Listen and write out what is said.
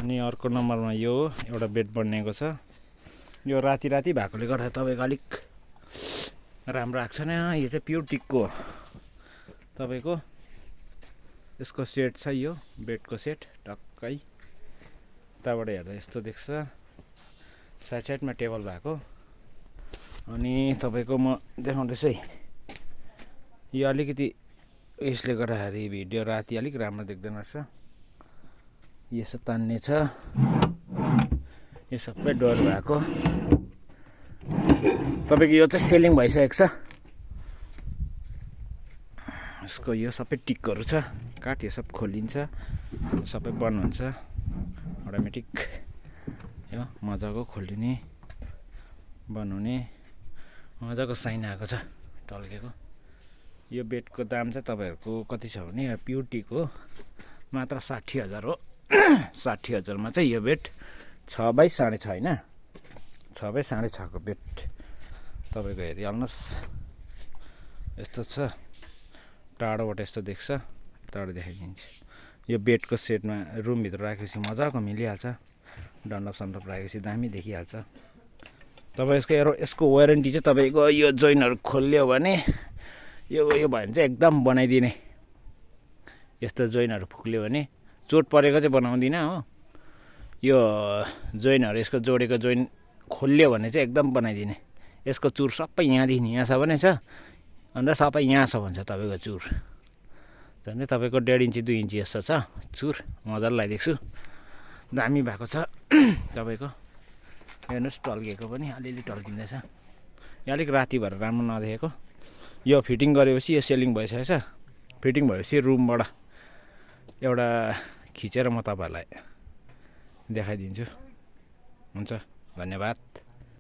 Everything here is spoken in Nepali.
अनि अर्को नम्बरमा यो एउटा बेड बनिएको छ। यो राति भएकोले गर्दा तपाईँको अलिक राम्रो आएको छैन। यो चाहिँ प्योर टिकको हो तपाईँको। यसको सेट छ यो बेडको सेट टक्कै। उताबाट हेर्दा यस्तो देख्छ, साइडमा टेबल भएको। अनि तपाईँको म देखाउँदैछु है, यो अलिकति यसले गर्दाखेरि भिडियो राति अलिक राम्रो देख्दैन रहेछ। यसो तान्ने छ, यो सबै डोर भएको। तपाईँको यो चाहिँ सेलिङ भइसकेको छ। यसको यो सबै टिकहरू छ, काठ यो सब खोलिन्छ, सबै बन्द हुन्छ अटोमेटिक। यो मजाको खोलिने बन्द हुने मजाको साइन आएको छ टल्केको। यो बेडको दाम चाहिँ तपाईँहरूको कति छ भने प्योर टिक हो, मात्र 60,000 हो। 60,000मा चाहिँ यो बेड 6x6.5 होइन, 6x6.5 को बेड तपाईँको हेरिहाल्नुहोस्। यस्तो छ, टाढोबाट यस्तो देख्छ, टाढो देखाइदिन्छ। यो बेडको सेटमा रुमभित्र राखेपछि मजाको मिलिहाल्छ। डन्लप सन्लप राखेपछि दामी देखिहाल्छ। तपाईँ यसको वारेन्टी चाहिँ तपाईँको यो जोइनहरू खोल्यो भने यो भयो भने चाहिँ एकदम बनाइदिने। यस्तो जोइनहरू फुक्ल्यो भने, चोट परेको चाहिँ बनाउँदिनँ हो। यो जोइनहरू यसको जोडेको जोइन खोल्यो भने चाहिँ एकदम बनाइदिने। यसको चुर सबै यहाँदेखि यहाँ छ भने छ, अन्त सबै यहाँ छ भन्छ तपाईँको चुर। झन्डै तपाईँको 1.5 इन्ची 2 इन्ची जस्तो छ चुर। मजाले लगाइदिएको छु, दामी भएको छ तपाईँको। हेर्नुहोस् टल्किएको पनि अलिअलि टल्किँदैछ। यो अलिक राति भएर राम्रो नदेखेको। यो फिटिङ गरेपछि यो सेलिङ भइसकेको छ। फिटिङ भएपछि रुमबाट एउटा खिचेर म तपाईँहरूलाई देखाइदिन्छु। हुन्छ, धन्यवाद।